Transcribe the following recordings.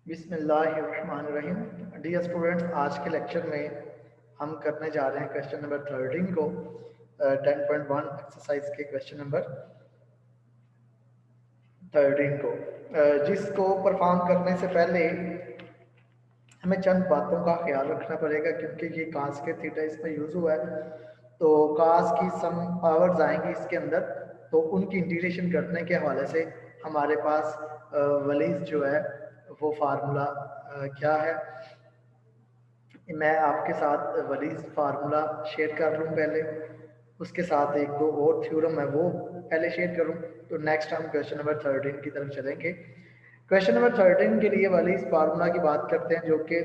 बिस्मिल्लाहिर्रहमानिर्रहीम। Dear students, आज के लेक्चर में हम करने जा रहे हैं क्वेश्चन नंबर 13 को 10.1 एक्सरसाइज के क्वेश्चन नंबर 13 को जिसको परफॉर्म करने से पहले हमें चंद बातों का ख्याल रखना पड़ेगा, क्योंकि ये कास के थीटा इसमें यूज़ हुआ है। तो कास की सम पावर्स आएंगी इसके अंदर, तो उनकी इंटीग्रेशन करने के हवाले से हमारे पास वलीज जो है वो फार्मूला क्या है। मैं आपके साथ वलीज फार्मूला शेयर कर लूँ पहले, उसके साथ एक दो और थ्योरम है वो पहले शेयर करूँ, तो नेक्स्ट हम क्वेश्चन नंबर 13 की तरफ चलेंगे। क्वेश्चन नंबर 13 के लिए वाली इस फार्मूला की बात करते हैं, जो कि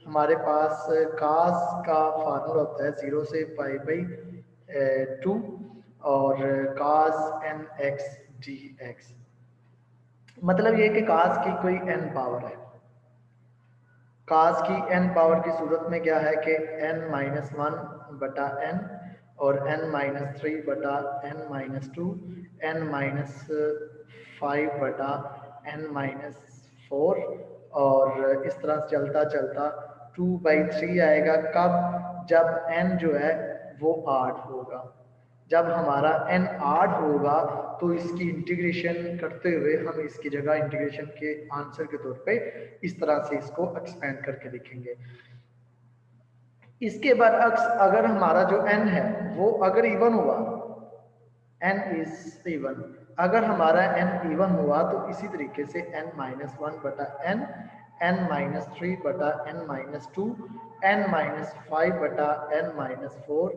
हमारे पास कास का फार्मूला होता है 0 से π/2 और कास एन एक्स डी एक्स। मतलब ये कि कास की कोई एन पावर है। कास की एन पावर की सूरत में क्या है कि n-1/n और n-3/n-2 n-5/n-4 और इस तरह से चलता चलता 2/3 आएगा। कब? जब n जो है वो 8 होगा। जब हमारा n 8 होगा तो इसकी इंटीग्रेशन करते हुए हम इसकी जगह इंटीग्रेशन के आंसर के तौर पे इस तरह से इसको एक्सपेंड करके लिखेंगे। इसके बरअक्स अगर हमारा जो n है वो अगर इवन हुआ, n इज इवन, अगर हमारा n इवन हुआ तो इसी तरीके से n-1/n, n-3/n-2, n-5/n-4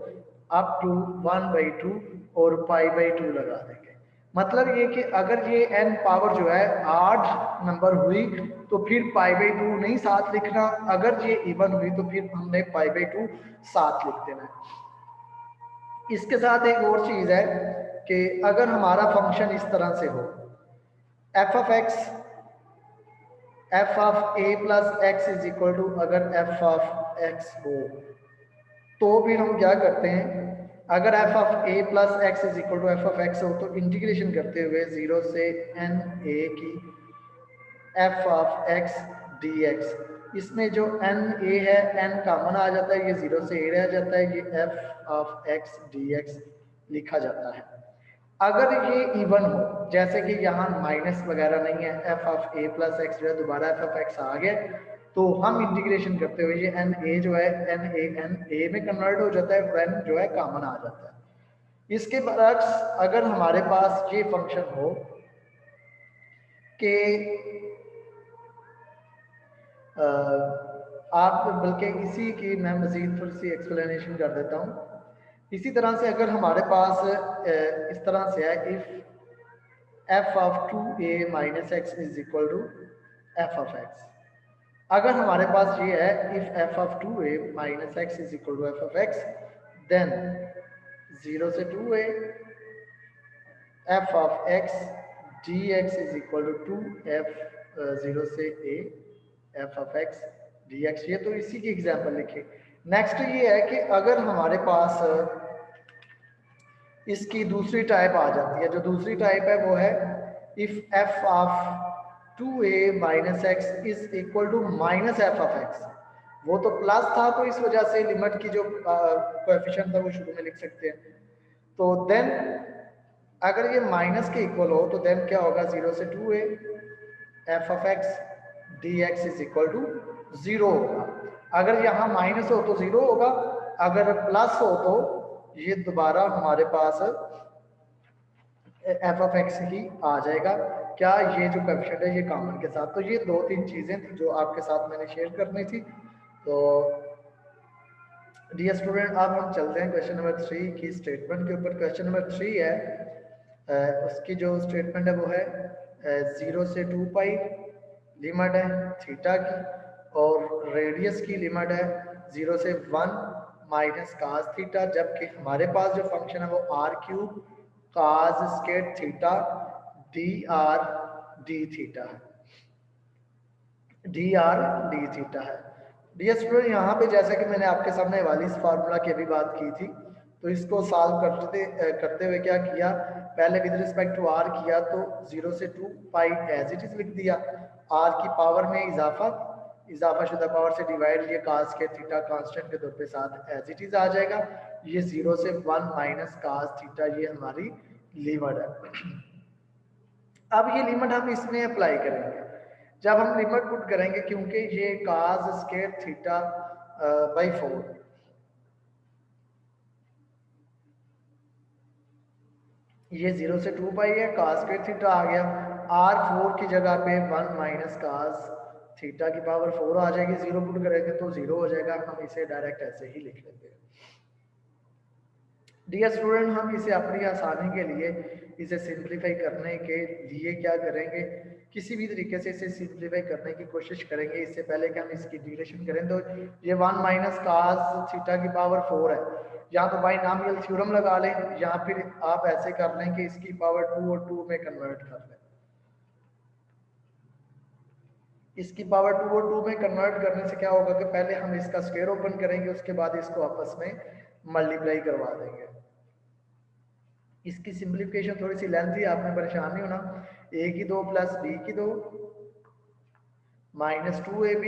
up to 1/2 और π/2 लगा देंगे। मतलब ये कि अगर ये n पावर जो है 8 नंबर हुई तो फिर π/2 नहीं साथ लिखना, अगर ये इवन हुई तो फिर हमने π/2 साथ लिख देना है। इसके साथ एक और चीज है कि अगर हमारा फंक्शन इस तरह से हो, f of x f of a plus x is equal to, अगर f ऑफ x हो तो फिर हम क्या करते हैं, अगर f of a plus x is equal to f of x हो तो इंटीग्रेशन करते हुए 0 से n a की f ऑफ x dx, इसमें जो n a है n कॉमन आ जाता है, ये 0 से a रह जाता है, ये f ऑफ x dx लिखा जाता है। अगर ये इवन हो, जैसे कि यहाँ माइनस वगैरह नहीं है, f of a plus x जो है दोबारा f ऑफ x आ गया, तो हम इंटीग्रेशन करते हुए ये n a जो है n a में कन्वर्ट हो जाता है, n जो है कॉमन आ जाता है। इसके बरअक्स अगर हमारे पास ये फंक्शन हो कि आप, बल्कि इसी की मैं मज़ीद थोड़ी सी एक्सप्लेनेशन कर देता हूँ। इसी तरह से अगर हमारे पास इस तरह से है, if f of 2a minus x is equal to f of x, अगर हमारे पास ये है if f of 2a minus x is equal to f of x, then 0 से 2a f of x dx is equal to 2f 0 से a f of x dx। ये तो इसी की एग्जांपल लिखे। नेक्स्ट ये है कि अगर हमारे पास इसकी दूसरी टाइप आ जाती है, जो दूसरी टाइप है वो है if f of 2a minus x is equal to minus f of x. वो तो प्लस था तो इस वजह से लिमिट की जो कोएफिशिएंट था वो शुरू में लिख सकते हैं। तो देन अगर ये माइनस के इक्वल हो तो देन क्या होगा, 0 से 2a f of x dx is equal to 0 होगा। अगर यहाँ माइनस हो तो 0 होगा, अगर प्लस हो तो ये दोबारा हमारे पास f ऑफ x ही आ जाएगा। क्या ये जो कोएफिशिएंट है ये कॉमन के साथ। तो ये दो तीन चीजें थी जो आपके साथ मैंने शेयर करनी थी। तो डियर स्टूडेंट, अब हम चलते हैं क्वेश्चन नंबर 3 की स्टेटमेंट के ऊपर। क्वेश्चन नंबर 3 है, उसकी जो स्टेटमेंट है वो है 0 से 2π लिमिट है थीटा की, और रेडियस की लिमिट है 0 से 1 माइनस कास थीटा, जबकि हमारे पास जो फंक्शन है वो r³ cos square theta dr d theta है, dr d थीटा है। डियर स्टूडेंट, यहाँ पे जैसा कि मैंने आपके सामने वाली इस फार्मूला की अभी बात की थी, तो इसको सॉल्व करते हुए क्या किया, पहले विद रिस्पेक्ट टू r किया तो 0 से 2π एज इट इज लिख दिया। आर की पावर में इजाफा शुदा पावर से डिवाइड, ये कास के थीटा कांस्टेंट के तौर पे साथ एज इट इज आ जाएगा। ये 0 से 1 माइनस कास थीटा, ये हमारी लिमिट है। अब ये लिमिट हम इसमें अप्लाई करेंगे। जब हम लिमिट पुट करेंगे, क्योंकि ये कास स्क्वायर थीटा बाई 4, ये 0 से 2 पाई है, कास स्क्वायर थीटा आ गया। आर 4 की जगह पे 1 माइनस कास थीटा की पावर 4 आ जाएगी। 0 पुट करेंगे तो 0 हो जाएगा, हम इसे डायरेक्ट ऐसे ही लिख लेंगे। डियर स्टूडेंट, हम इसे अपनी आसानी के लिए इसे सिंप्लीफाई करने के लिए क्या करेंगे, किसी भी तरीके से इसे सिंप्लीफाई करने की कोशिश करेंगे। इससे पहले कि हम इसकी डिरेशन करें, तो ये 1 माइनस कास थीटा की पावर 4 है। या तो बाइनॉमियल थ्योरम लगा लें, या फिर आप ऐसे कर लें कि इसकी पावर 2 और 2 में कन्वर्ट कर लें। इसकी पावर 2 और 2 में कन्वर्ट करने से क्या होगा कि पहले हम इसका स्क्वायर ओपन करेंगे, उसके बाद इसको आपस में मल्टीप्लाई करवा देंगे। इसकी सिंप्लीफिकेशन थोड़ी सी लेंथी, आपने परेशान नहीं होना। a की 2 प्लस b की 2 माइनस 2ab,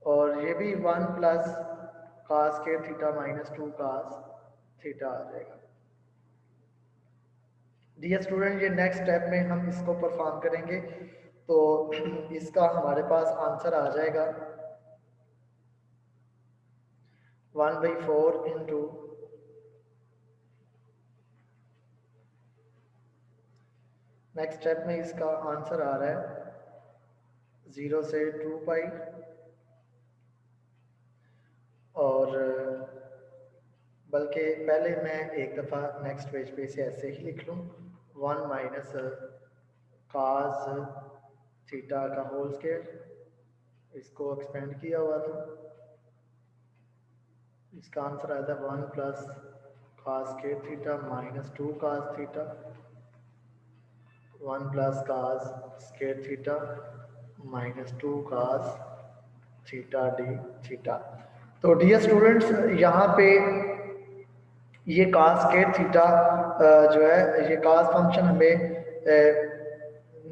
और ये भी 1 प्लस कास के थीटा माइनस 2 कास थीटा आ जाएगा। डियर स्टूडेंट, ये नेक्स्ट स्टेप में हम इसको परफॉर्म करेंगे, तो इसका हमारे पास आंसर आ जाएगा 1/4 इंटू नेक्स्ट स्टेप में इसका आंसर आ रहा है 0 से 2 पाई, और बल्कि पहले मैं एक दफ़ा नेक्स्ट पेज पे इसे ऐसे ही लिख लूँ, 1 माइनस कास थीटा का होल स्क्वायर, इसको एक्सपेंड किया हुआ था। इसका आंसर आया था 1 प्लस कास के theta minus 2 cos theta, 1 plus cos square theta minus 2 cos theta D theta. तो डियर स्टूडेंट्स, यहाँ पे ये कास स्क्वायर थीटा जो है, ये कास फंक्शन हमें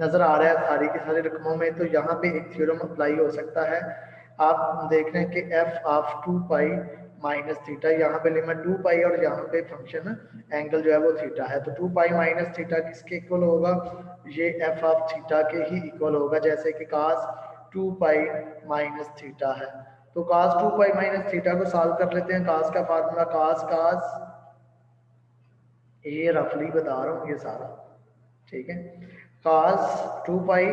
नज़र आ रहा है सारी की सारी रकमों में, तो यहाँ पे एक थ्योरम अप्लाई हो सकता है। आप देख रहे हैं कि f of 2 pi minus theta, यहाँ पे लिमिट 2 पाई और यहाँ पे फंक्शन एंगल जो है वो थीटा है, तो 2 पाई माइनस थीटा किसके इक्वल होगा, ये एफ ऑफ थीटा के ही इक्वल होगा। जैसे कि कास 2 पाई माइनस थीटा है, तो कास 2 पाई माइनस थीटा को सॉल्व कर लेते हैं। कास का फार्मूला कास, ये रफली बता रहा हूँ ये सारा, ठीक है। कास 2 पाई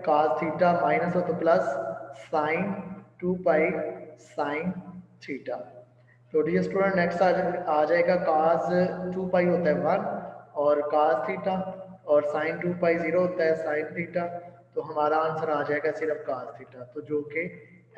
कास थीटा माइनस हो तो plus sign 2 pi sine theta. तो डियर स्टूडेंट, नेक्स्ट आ जाएगा कास 2 पाई होता है 1 और कास थीटा, और साइन 2 पाई 0 होता है साइन थीटा। तो हमारा आंसर आ जाएगा सिर्फ कास थीटा, तो जो कि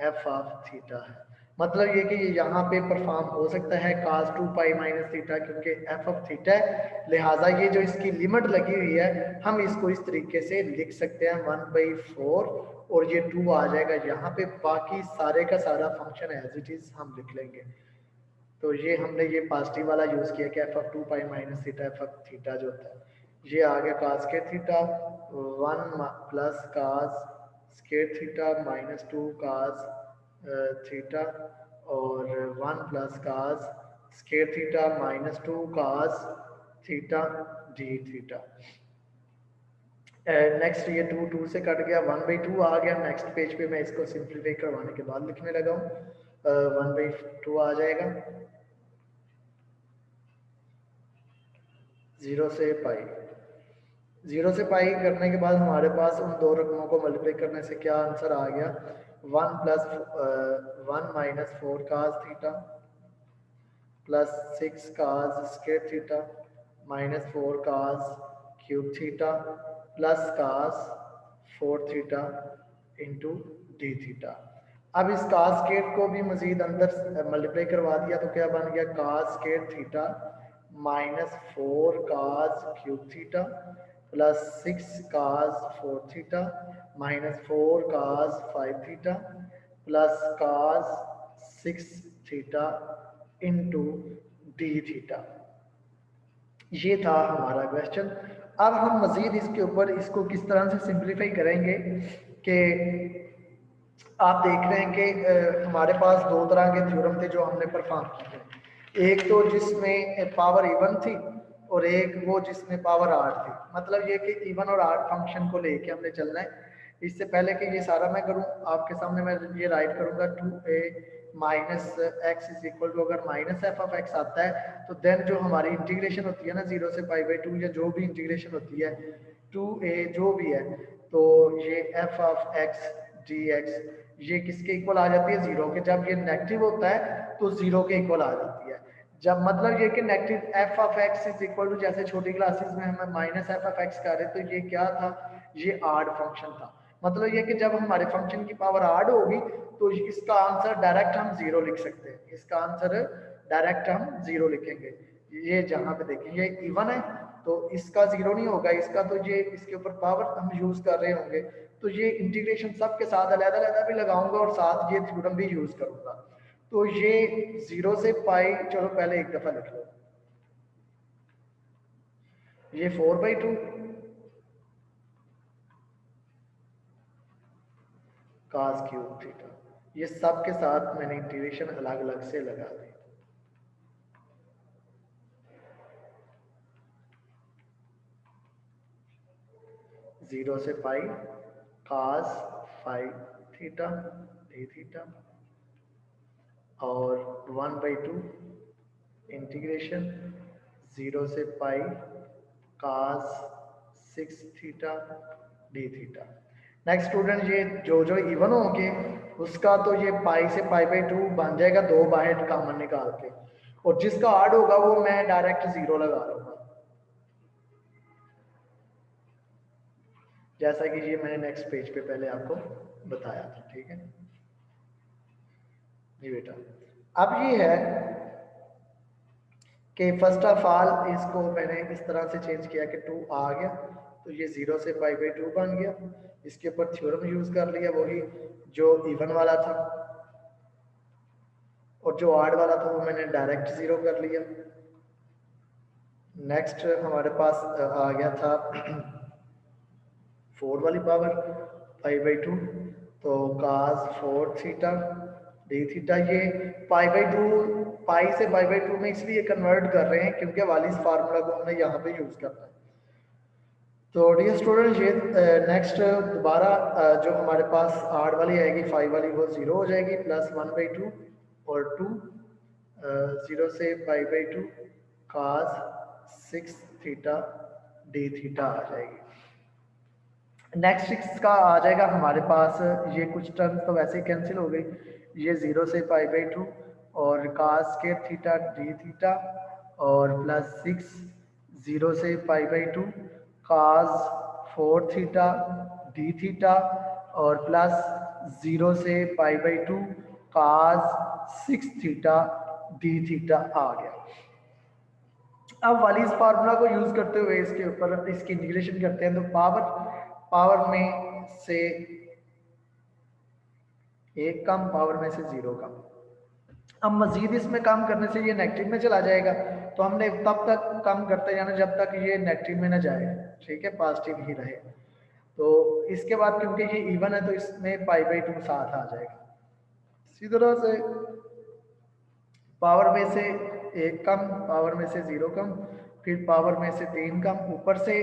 एफ ऑफ थीटा है। मतलब ये कि ये यहाँ पे परफॉर्म हो सकता है कास 2 पाई माइनस थीटा, क्योंकि एफ ऑफ थीटा है, लिहाजा ये जो इसकी लिमिट लगी हुई है, हम इसको इस तरीके से लिख सकते हैं 1/4, और ये 2 आ जाएगा यहाँ पे, बाकी सारे का सारा फंक्शन एज इट इज हम लिख लेंगे। तो ये हमने ये पॉजिटिव वाला यूज किया कि f of 2 pi minus theta, f of theta जो होता है ये आ गया कास के theta 1 plus cos square theta minus 2 cos theta, और 1 plus cos square theta minus 2 cos theta D theta. Next ये 2 से कट गया, 1/2 आ गया। नेक्स्ट पेज पे मैं इसको सिंप्लीफाई करवाने के बाद लिखने लगा हूँ, 1/2 आ जाएगा 0 से पाई। 0 से पाई करने के बाद हमारे पास उन दो रकमों को मल्टीप्लाई करने से क्या आंसर आ गया, 1 plus 1 minus 4 cos theta plus 6 cos square theta minus 4 cos cube theta plus cos 4 theta into d theta. अब इस कास स्क्वायर को भी मजीद अंदर मल्टीप्लाई करवा दिया, तो क्या बन गया cos square theta minus 4 cos cube theta plus 6 cos 4 theta minus 4 cos 5 theta plus cos 6 theta into d theta. ये था हमारा क्वेश्चन, अब हम मज़ीद इसके ऊपर इसको किस तरह से सिंप्लीफाई करेंगे कि आप देख रहे हैं कि हमारे पास दो तरह के थ्योरम थे जो हमने परफॉर्म किए थे। एक तो जिसमें पावर इवन थी और एक वो जिसमें पावर आठ थी। मतलब ये कि इवन और आठ फंक्शन को लेके हमने चलना है। इससे पहले कि ये सारा मैं करूं, आपके सामने मैं ये राइट करूंगा 2a minus x is equal to, अगर माइनस एफ ऑफ एक्स आता है तो देन जो हमारी इंटीग्रेशन होती है ना 0 से पाई बाई 2 या जो भी इंटीग्रेशन होती है 2a जो भी है, तो ये F of x D x ये किसके इक्वल आ जाती है, जीरो के। जब ये नेगेटिव होता है तो जीरो के इक्वल आ जाती है। जब मतलब ये कि negative f of x is equal to, जैसे छोटी क्लासेस में हमें माइनस एफ ऑफ एक्स कर रहे तो ये क्या था, ये आड फंक्शन था। मतलब ये कि जब हमारे फंक्शन की पावर आड होगी तो इसका आंसर डायरेक्ट हम जीरो लिख सकते हैं। इसका आंसर डायरेक्ट हम जीरो लिखेंगे। ये जहां पे देखिए ये इवन है तो इसका जीरो नहीं होगा, इसका तो ये इसके ऊपर पावर हम यूज कर रहे होंगे तो ये इंटीग्रेशन सब के साथ अलग-अलग भी लगाऊंगा और साथ ये थ्योरम भी यूज करूंगा। तो ये 0 से पाई, चलो पहले एक दफा लिख लो, ये 4/2 cos क्यूब थीटा, ये सब के साथ मैंने इंटीग्रेशन अलग-अलग से लगा दी। जीरो से पाई cos 5 थीटा डी थीटा और 1/2 इंटीग्रेशन 0 से पाई cos 6 theta D theta. Next student, ये जो जो इवन होंगे उसका तो ये पाई से पाई बाई 2 बन जाएगा, दो बाहर कॉमन निकाल के, और जिसका आड होगा वो मैं डायरेक्ट जीरो लगा लूंगा, जैसा कि ये मैंने नेक्स्ट पेज पे पहले आपको बताया था। ठीक है जी बेटा। अब ये है कि फर्स्ट ऑफ ऑल इसको मैंने इस तरह से चेंज किया कि 2 आ गया तो ये 0 से पाई बाई 2 बन गया। इसके ऊपर थ्योरम यूज कर लिया वही जो इवन वाला था, और जो आड वाला था वो मैंने डायरेक्ट जीरो कर लिया। नेक्स्ट हमारे पास आ गया था 4 वाली पावर पाई बाई 2, तो cos 4 थीटा डी थीटा। ये पाई बाई 2 पाई से पाई बाई 2 में इसलिए कन्वर्ट कर रहे हैं क्योंकि वालिस फार्मूला को हमने यहाँ पे यूज करना है। तो डियर स्टूडेंट, ये नेक्स्ट दोबारा जो हमारे पास आठ वाली आएगी 5 वाली वो जीरो हो जाएगी, प्लस 1/2 और 2 0 से pi by 2 cos 6 theta D theta आ जाएगी। नेक्स्ट 6 का आ जाएगा हमारे पास, ये कुछ टर्म तो वैसे ही कैंसिल हो गई, ये 0 से पाई बाई 2 और cos square theta D theta और प्लस 6 0 से pi by 2 cos 4 theta D theta और प्लस 0 से pi by 2 cos 6 theta D theta आ गया। अब वाली इस फार्मूला को यूज करते हुए इसके ऊपर इसकी इंटीग्रेशन करते हैं तो पावर में से एक कम, पावर में से जीरो कम। अब मजीद इसमें कम करने से ये नेगेटिव में चला जाएगा, तो हमने तब तक कम करते जाना जब तक ये नेगेटिव में ना जाए। ठीक है, पॉजिटिव ही रहे। तो इसके बाद क्योंकि ये इवन है तो इसमें पाई बाई 2 साथ आ जाएगा। इसी तरह से पावर में से एक कम, पावर में से जीरो कम, फिर पावर में से 3 कम, ऊपर से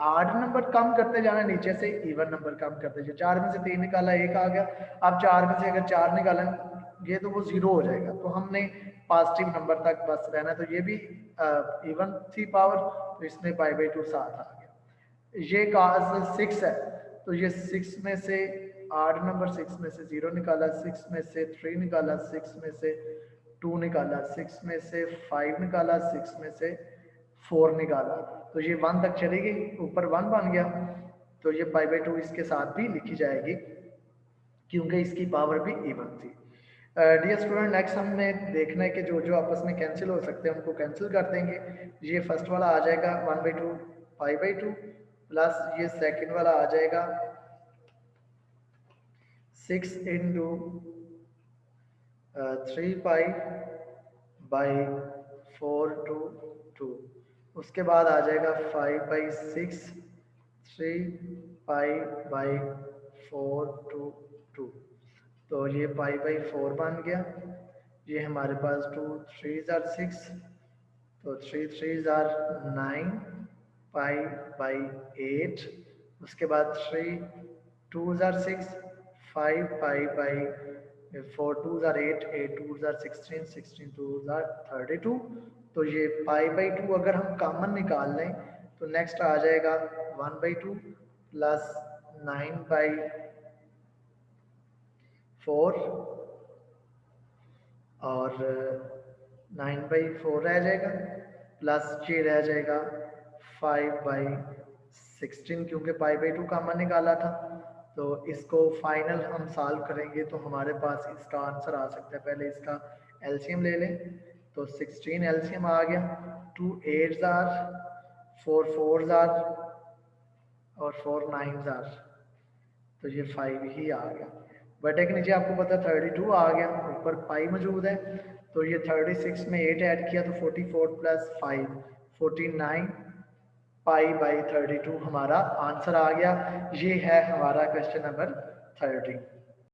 8 नंबर कम करते जाना, नीचे से इवन नंबर कम करते जाए। 4 में से 3 निकाला, 1 आ गया। अब 4 में से अगर 4 निकालें ये तो वो जीरो हो जाएगा, तो हमने पॉजिटिव नंबर तक बस रहना। तो ये भी इवन थी पावर, तो इसमें पाई बाई 2 साथ आ गया। ये cos 6 है तो ये 6 में से 8 नंबर, 6 में से 0 निकाला, 6 में से 3 निकाला, 6 में से 2 निकाला, 6 में से 5 निकाला, 6 में से 4 निकाला, तो ये 1 तक चली गई, ऊपर 1 बन गया। तो ये पाई बाई 2 इसके साथ भी लिखी जाएगी क्योंकि इसकी पावर भी इवन थी। डियर स्टूडेंट, नेक्स्ट हमने देखना है कि जो जो आपस में कैंसिल हो सकते हैं उनको कैंसिल कर देंगे। ये फर्स्ट वाला आ जाएगा 1/2 पाई बाई 2 प्लस ये सेकंड वाला आ जाएगा 6 इंटू 3 पाई बाई 4 to 2, उसके बाद आ जाएगा 5/6, 3π/4 तो ये π/4 बन गया। ये हमारे पास 2 3s are 6, तो 3 3s are 9 π/8। उसके बाद 3 2s are 6, 5 4 2s are 8, 8 2s are 16, 16 2s are 32। तो ये π/2 अगर हम कॉमन निकाल लें तो नेक्स्ट आ जाएगा 1/2 प्लस 9/4 और 9/4 रह जाएगा, प्लस ये रह जाएगा 5/16 क्योंकि π/2 कॉमन निकाला था। तो इसको फाइनल हम सॉल्व करेंगे तो हमारे पास इसका आंसर आ सकता है। पहले इसका एलसीएम ले लें तो 16 एलसीएम आ गया, 2 8s आर, 4 4s आर और 4 9s आर, तो ये 5 ही आ गया। बटे के नीचे आपको पता 32 आ गया, ऊपर पाई मौजूद है, तो ये 36 में 8 ऐड किया तो 44 प्लस 5 49 π/32 हमारा आंसर आ गया। ये है हमारा क्वेश्चन नंबर 30।